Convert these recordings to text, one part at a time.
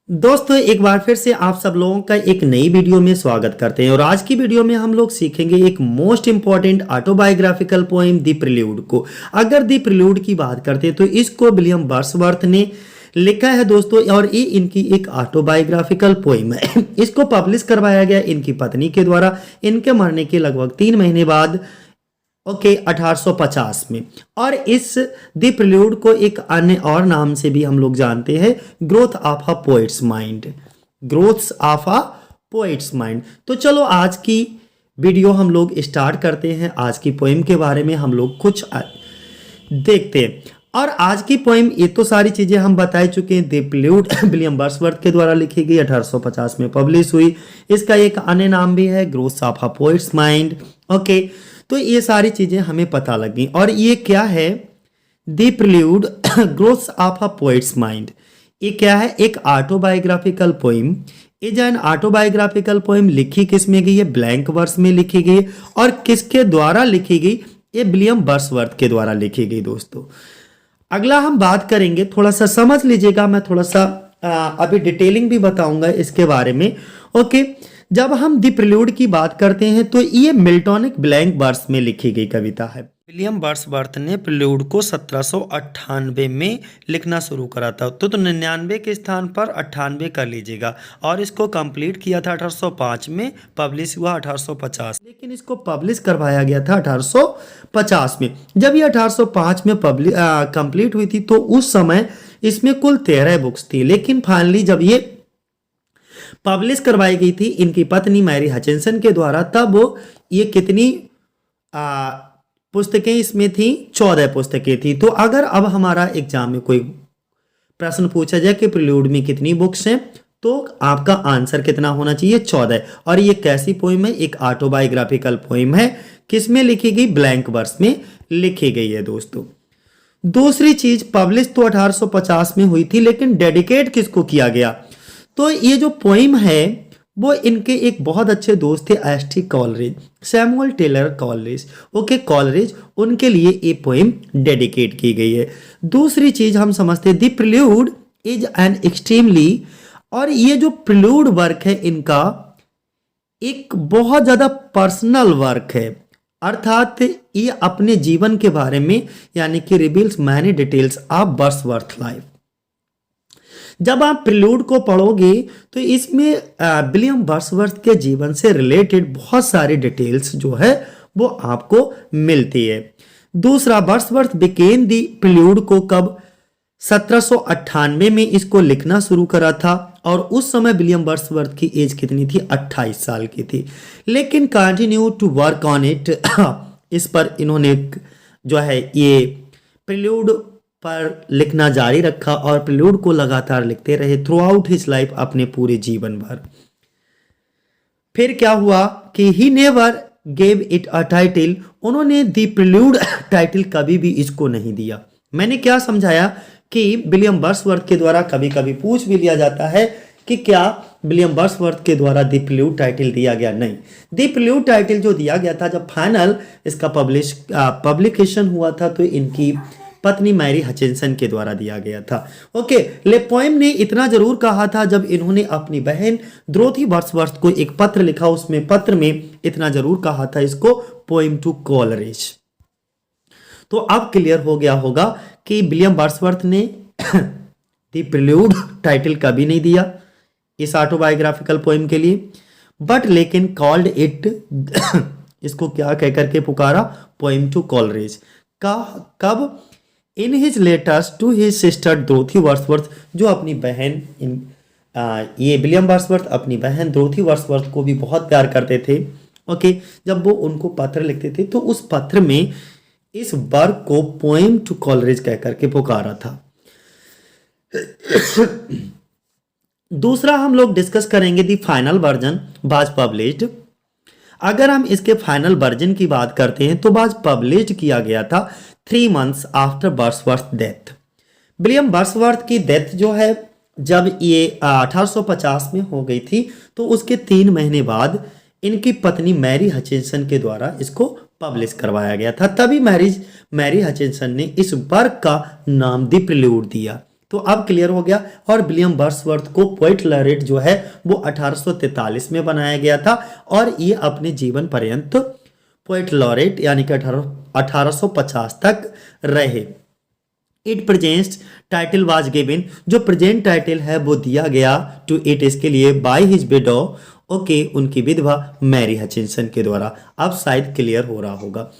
दोस्तों एक बार फिर से आप सब लोगों का एक नई वीडियो में स्वागत करते हैं और आज की वीडियो में हम लोग सीखेंगे एक most important autobiographical poem the prelude को। अगर द प्रिल्यूड की बात करते हैं तो इसको विलियम वर्ड्सवर्थ ने लिखा है दोस्तों और ये इनकी एक ऑटोबायोग्राफिकल पोएम है। इसको पब्लिश करवाया गया इनकी पत्नी के द्वारा इनके मरने के लगभग 3 महीने बाद 1850 में। और इस द प्रिल्यूड को एक अन्य और नाम से भी हम लोग जानते हैं, growth of a poet's mind. Growth of a poet's mind. तो चलो आज की वीडियो हम लोग स्टार्ट करते हैं। आज की पोएम के बारे में हम लोग कुछ देखते हैं। और आज की पोएम ये तो सारी चीजें हम बता चुके हैं। द प्रिल्यूड विलियम वर्ड्सवर्थ के द्वारा लिखी गई, 1850 में पब्लिश हुई। इसका एक अन्य नाम भी है growth of a poet's mind. Okay, तो ये सारी चीजें हमें पता लगी। और ये क्या है? The prelude growth of a poet's mind. ये क्या है? एक autobiographical poem. Is an autobiographical poem. लिखी किस में गई है? ब्लैंक वर्स में लिखी गई। और किसके द्वारा लिखी गई? ये विलियम वर्ड्सवर्थ के द्वारा लिखी गई। दोस्तों अगला हम बात करेंगे, थोड़ा सा समझ लीजिएगा, मैं थोड़ा सा अभी डिटेलिंग भी बताऊंगा इसके बारे में। ओके, जब हम द प्रिल्यूड की बात करते हैं तो ये मिल्टॉनिक ब्लैंक वर्स में लिखी गई कविता है। विलियम वर्ड्सवर्थ ने प्रिल्यूड को 1798 में लिखना शुरू करा था। तो 99 के स्थान पर 98 कर लीजिएगा। और इसको कंप्लीट किया था 1805 में, पब्लिश हुआ 1850। लेकिन इसको पब्लिश करवाया गया था 1850 में। जब ये 1805 में कंप्लीट हुई थी तो उस समय इसमें कुल 13 बुक्स थी। लेकिन फाइनली जब ये पब्लिश करवाई गई थी इनकी पत्नी मैरी हचिंसन के द्वारा, तब ये कितनी पुस्तकें इसमें थी? 14 पुस्तकें थी। तो अगर अब हमारा एग्जाम में कोई प्रश्न पूछा जाए कि प्रिल्यूड में कितनी बुक्स हैं, तो आपका आंसर कितना होना चाहिए? 14। और ये कैसी पोइम है? एक ऑटोबायोग्राफिकल पोइम है। किसमें लिखी गई? ब्लैंक वर्स में लिखी गई है। दोस्तों दूसरी चीज, पब्लिश तो 1850 में हुई थी, लेकिन डेडिकेट किसको किया गया? तो ये जो पोइम है वो इनके एक बहुत अच्छे दोस्त थे, S T. Coleridge, Samuel Taylor Coleridge. Okay, Coleridge, उनके लिए ये पोइम डेडिकेट की गई है। दूसरी चीज हम समझते हैं, the prelude is an extremely, और ये जो प्रिल्यूड वर्क है इनका एक बहुत ज्यादा पर्सनल वर्क है। अर्थात ये अपने जीवन के बारे में, यानी कि reveals many details of Wordsworth life. जब आप प्रिल्यूड को पढ़ोगे तो इसमें विलियम वर्ड्सवर्थ के जीवन से रिलेटेड बहुत सारी डिटेल्स जो है वो आपको मिलती है। दूसरा, वर्ड्सवर्थ बिकेन दी प्रिल्यूड को कब? 1798 में इसको लिखना शुरू करा था। और उस समय विलियम वर्ड्सवर्थ की एज कितनी थी? 28 साल की थी। लेकिन continue to work on it, इस पर इन्होंने जो है ये प्रिल्यूड पर लिखना जारी रखा और प्रिल्यूड को लगातार लिखते रहे थ्रू आउट हिज लाइफ, अपने पूरे जीवन भर। फिर क्या हुआ कि he never gave it a title. उन्होंने द प्रिल्यूड टाइटल कभी भी इसको नहीं दिया। मैंने क्या समझाया कि विलियम वर्ड्सवर्थ के द्वारा कभी कभी पूछ भी लिया जाता है कि क्या विलियम वर्ड्सवर्थ के द्वारा द प्रिल्यूड टाइटल दिया गया? नहीं, द प्रिल्यूड टाइटल जो दिया गया था, जब फाइनल इसका पब्लिकेशन हुआ था तो इनकी पत्नी मैरी हचिंसन के द्वारा दिया गया था। ओके, ले पोएम ने इतना जरूर कहा था, जब इन्होंने अपनी बहन डोरोथी वर्ड्सवर्थ को एक पत्र लिखा, उसमें पत्र में इतना जरूर कहा था इसको पोएम टू कॉलरिज। तो अब क्लियर हो गया होगा कि विलियम वर्ड्सवर्थ ने द प्रिल्यूड टाइटल कभी नहीं दिया इस ऑटोबायोग्राफिकल पोएम के लिए, बट लेकिन कॉल्ड इट इसको क्या कह करके पुकारा? Poem to Coleridge. कब? In his letters to his sister Dorothy Wordsworth, जो अपनी बहन ये विलियम वर्ड्सवर्थ अपनी बहन डोरोथी वर्ड्सवर्थ को भी बहुत प्यार करते थे। ओके, जब वो उनको पत्र लिखते थे तो उस पत्र में इस वर्क को पोएम टू कॉलरिज कह करके पुकारा था। दूसरा हम लोग डिस्कस करेंगे the final version was published. अगर हम इसके फाइनल वर्जन की बात करते हैं तो वाज पब्लिश्ड किया गया था 3 months after Wordsworth death. William Wordsworth की डेथ जो है जब ये 1850 में हो गई थी, तो उसके 3 महीने बाद इनकी पत्नी मैरी हचिंसन के द्वारा इसको पब्लिश करवाया गया था। तभी मैरी हचिंसन ने इस वर्क का नाम द प्रिल्यूड दिया। तो अब क्लियर हो गया। और विलियम वर्ड्सवर्थ को पोएट लॉरेट जो है वो 1843 में बनाया गया था और ये अपने जीवन पर्यंत पोएट लॉरेट यानी कि 1850 तक रहे। It present title was given, जो प्रेजेंट टाइटल है वो दिया गया टू इट इसके लिए बाय हिज विडो, ओके, उनकी विधवा मैरी हचिंसन के द्वारा। अब शायद क्लियर हो रहा होगा।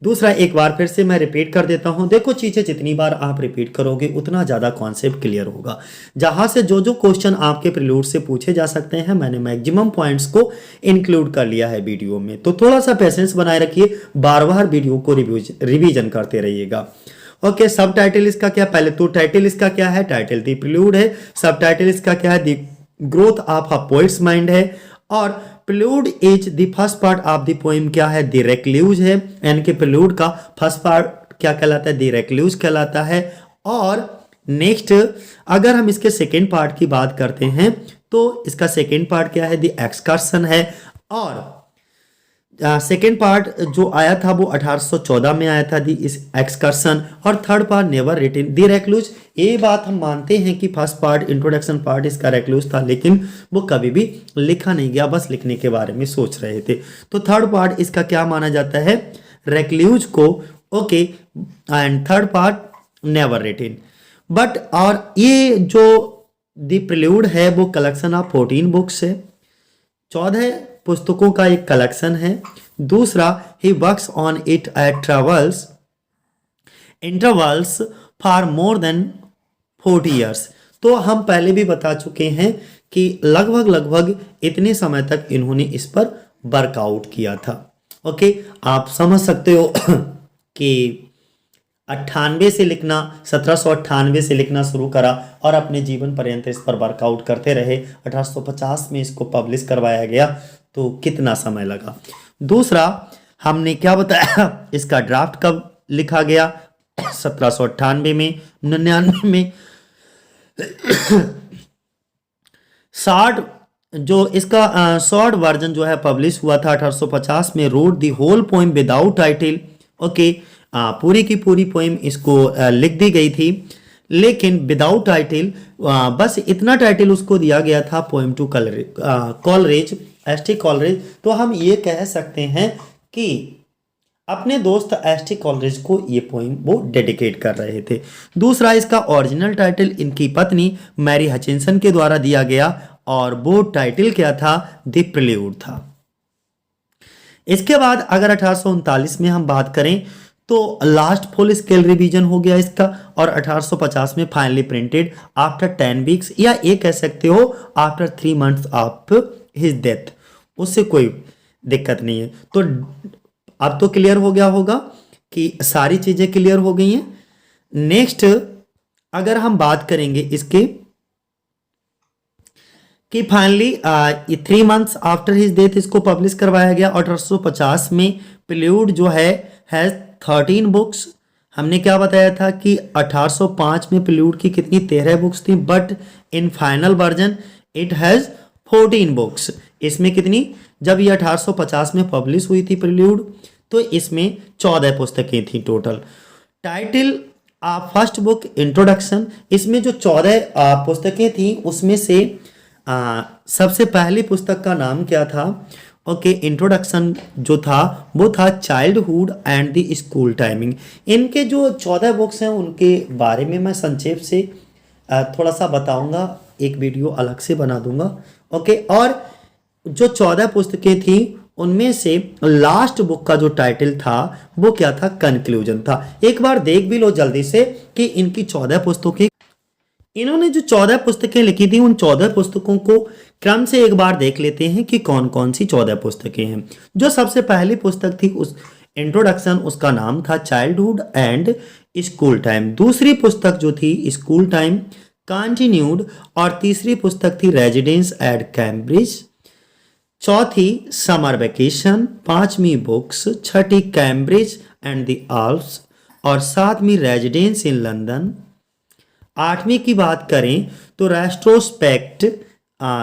दूसरा, एक बार फिर से मैं रिपीट कर देता हूं। देखो चीजें जितनी बार आप रिपीट करोगे उतना ज्यादा कॉन्सेप्ट क्लियर होगा। जहां से जो जो क्वेश्चन आपके प्रीलूड से पूछे जा सकते हैं मैंने मैक्सिमम पॉइंट्स को इंक्लूड कर लिया है वीडियो में। तो थोड़ा सा पेशेंस बनाए रखिए, बार बार वीडियो को रिवीजन करते रहिएगा। ओके, सब टाइटल इसका क्या, पहले तो टाइटल इसका क्या है, टाइटल दी प्रीलूड है। सब टाइटल इसका क्या है, the growth of a poet's mind है। और prelude is the first part of the poem क्या है, द रेक्लूज है, यानी कि प्रीलूड का फर्स्ट पार्ट क्या कहलाता है, द रेक्लूज कहलाता है। और नेक्स्ट अगर हम इसके सेकेंड पार्ट की बात करते हैं तो इसका सेकेंड पार्ट क्या है, द एक्सकर्सन है। और सेकेंड पार्ट जो आया था वो 1814 में आया था, दी इस एक्सकर्सन। और थर्ड पार्ट नेवर रिटन, दी रेक्लूज। ये बात हम मानते हैं कि फर्स्ट पार्ट इंट्रोडक्शन पार्ट इसका रेक्लूज था, लेकिन वो कभी भी लिखा नहीं गया, बस लिखने के बारे में सोच रहे थे। तो थर्ड पार्ट इसका क्या माना जाता है, रेक्लूज को, okay. And third part never written. But और ये जो दी प्रीलूड है वो कलेक्शन ऑफ 14 बुक्स है, 14 पुस्तकों का एक कलेक्शन है। दूसरा, he works on it at travels intervals for more than 40 years. तो हम पहले भी बता चुके हैं कि लगभग इतने समय तक इन्होंने इस पर वर्कआउट किया था। ओके, आप समझ सकते हो कि 98 से लिखना, 1798 से लिखना शुरू करा और अपने जीवन पर्यंत इस पर वर्कआउट करते रहे। 1850 में इसको पब्लिश करवाया गया, तो कितना समय लगा। दूसरा, हमने क्या बताया, इसका ड्राफ्ट कब लिखा गया, 1798 में, 99 में। शॉर्ट जो इसका शॉर्ट वर्जन जो है पब्लिश हुआ था 1850 में। Wrote the whole poem without title, okay, पूरी की पूरी पोएम इसको लिख दी गई थी, लेकिन विदाउट टाइटल, बस इतना टाइटल उसको दिया गया था, poem to Coleridge, S T Coleridge. तो हम ये कह सकते हैं कि अपने दोस्त एस टी कॉलरेज को ये पोएम वो डेडिकेट कर रहे थे। दूसरा, इसका ओरिजिनल टाइटल इनकी पत्नी मैरी हचिंसन के द्वारा दिया गया और वो टाइटल क्या था, द प्रीलूड था। इसके बाद अगर 1839 में हम बात करें तो लास्ट फुल स्केल रिवीजन हो गया इसका, और 1850 में फाइनली प्रिंटेड आफ्टर 10 वीक्स, या ये कह सकते हो after 3 months of his death. उससे कोई दिक्कत नहीं है। तो अब तो क्लियर हो गया होगा कि सारी चीजें क्लियर हो गई हैं। नेक्स्ट अगर हम बात करेंगे इसके कि finally 3 months after his death इसको पब्लिश करवाया गया। 1850 में प्रीलूड जो है 13 बुक्स। हमने क्या बताया था कि 1805 में प्रीलूड की कितनी 13 बुक्स थी, but in final version it has 14 books. इसमें कितनी, जब ये 1850 में पब्लिश हुई थी प्रीलूड तो इसमें 14 पुस्तकें थी total. Title first book introduction, इसमें जो 14 पुस्तकें थी उसमें से सबसे पहली पुस्तक का नाम क्या था, ओके, इंट्रोडक्शन जो था वो था childhood and the school timing. इनके जो 14 बुक्स हैं उनके बारे में मैं संक्षेप से थोड़ा सा बताऊंगा, एक वीडियो अलग से बना दूंगा, ओके। और जो 14 पुस्तकें थी उनमें से लास्ट बुक का जो टाइटल था वो क्या था, कंक्लूजन था। एक बार देख भी लो जल्दी से कि इनकी 14 पुस्तकें, इन्होंने जो 14 पुस्तकें लिखी थी उन 14 पुस्तकों को क्रम से एक बार देख लेते हैं कि कौन कौन सी 14 पुस्तकें हैं। जो सबसे पहली पुस्तक थी उस इंट्रोडक्शन, उसका नाम था चाइल्डहुड एंड स्कूल टाइम। दूसरी पुस्तक जो थी स्कूल टाइम कंटिन्यूड, और तीसरी पुस्तक थी रेजिडेंस एट कैम्ब्रिज। चौथी समर वेकेशन। पांचवी books, Chhathi Cambridge and the Alps, और सातवीं रेजिडेंस इन लंदन। आठवीं की बात करें तो retrospect,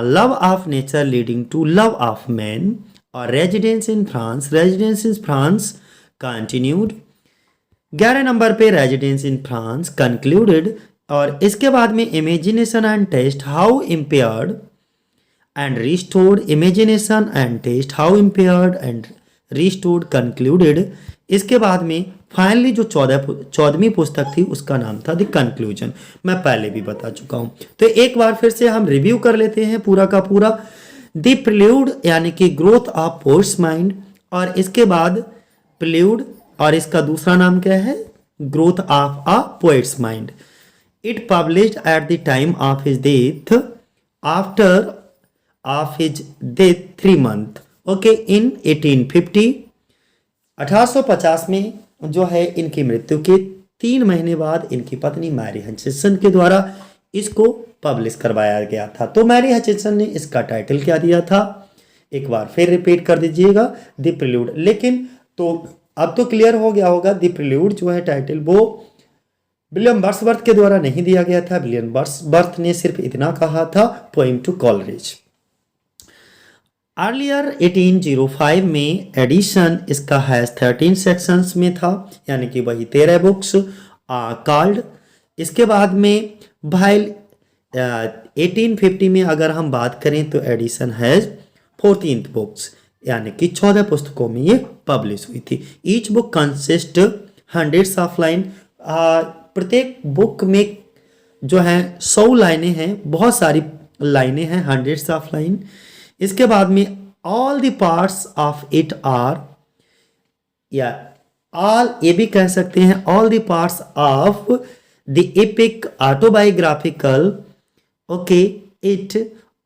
love of nature leading to love of man, और residence in France continued. 11 number पे रेजिडेंस इन फ्रांस कंक्लूडेड और इसके बाद में imagination and taste how impaired and restored, imagination and taste how impaired and restored concluded. इसके बाद में finally जो 14वीं पुस्तक थी उसका नाम था द कंक्लूजन, मैं पहले भी बता चुका हूं। तो एक बार फिर से हम रिव्यू कर लेते हैं पूरा का पूरा। द प्रिल्यूड यानी कि ग्रोथ ऑफ पोएट्स माइंड, और इसके बाद प्रिल्यूड और इसका दूसरा नाम क्या है, growth of a poet's mind. It published at the time of his death after of his death 3 months okay in 1850। 1850 में जो है इनकी मृत्यु के 3 महीने बाद इनकी पत्नी मैरी हचिंसन के द्वारा इसको पब्लिश करवाया गया था। तो मैरी हचिंसन ने इसका टाइटल क्या दिया था, एक बार फिर रिपीट कर दीजिएगा, द प्रिल्यूड। लेकिन तो अब तो क्लियर हो गया होगा, द प्रिल्यूड जो है टाइटल वो विलियम वर्ड्सवर्थ के द्वारा नहीं दिया गया था। विलियम वर्ड्सवर्थ ने सिर्फ इतना कहा था, पोएम टू कॉलरिज। अर्लियर 1805 में एडिशन इसका हैज 13 सेक्शंस में था, यानी कि वही 13 बुक्स कॉल्ड। इसके बाद में भाई 1850 में अगर हम बात करें तो एडिशन हैज 14 बुक्स, यानी कि 14 पुस्तकों में ये पब्लिश हुई थी। Each book consist hundreds of line, प्रत्येक बुक में जो है 100 लाइनें हैं, बहुत सारी लाइनें हैं, हंड्रेड्स ऑफ लाइन। इसके बाद में all the parts of it are, या ऑल ये भी कह सकते हैं, all the parts of the epic autobiographical okay it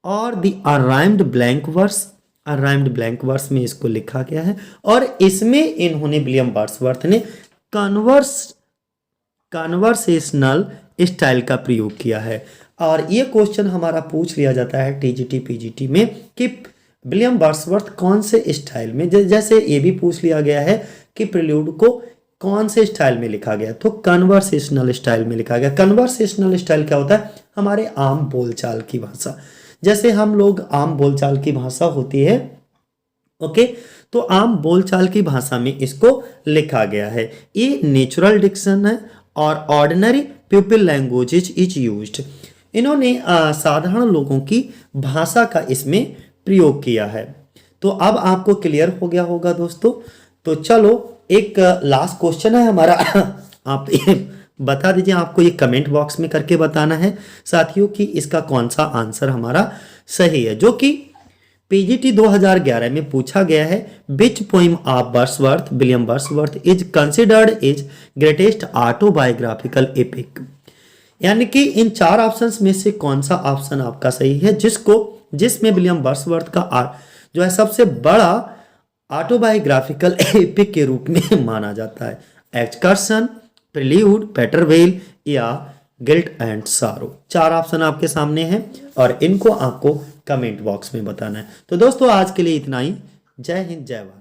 और the unrhymed blank verse, unrhymed blank verse में इसको लिखा गया है। और इसमें इन्होंने विलियम वर्ड्सवर्थ ने कन्वर्सेशनल स्टाइल का प्रयोग किया है। और ये क्वेश्चन हमारा पूछ लिया जाता है टीजीटी पीजीटी में कि विलियम वर्ड्सवर्थ कौन से स्टाइल में, जैसे ये भी पूछ लिया गया है कि प्रिल्यूड को कौन से स्टाइल में लिखा गया, तो कन्वर्सेशनल स्टाइल में लिखा गया। कन्वर्सेशनल स्टाइल क्या होता है, हमारे आम बोलचाल की भाषा, जैसे हम लोग आम बोलचाल की भाषा होती है ओके, तो आम बोलचाल की भाषा में इसको लिखा गया है। ये नेचुरल डिक्शन है और ordinary people language is used. इन्होंने साधारण लोगों की भाषा का इसमें प्रयोग किया है। तो अब आपको क्लियर हो गया होगा दोस्तों। तो चलो एक लास्ट क्वेश्चन है हमारा आप बता दीजिए, आपको ये कमेंट बॉक्स में करके बताना है साथियों कि इसका कौन सा आंसर हमारा सही है, जो कि पीजीटी 2011 में पूछा गया है। Which poem of Wordsworth, William Wordsworth is considered is greatest autobiographical epic, यानी कि इन 4 ऑप्शंस में से कौन सा ऑप्शन आपका सही है, जिसमें विलियम वर्ड्सवर्थ का जो है सबसे बड़ा ऑटोबायोग्राफिकल एपिक के रूप में माना जाता है। एक्सकर्शन, प्रिल्यूड, पेटरवेल या गिल्ट एंड सारो। 4 ऑप्शन आपके सामने हैं और इनको आपको कमेंट बॉक्स में बताना है। तो दोस्तों आज के लिए इतना ही। जय हिंद, जय भारत।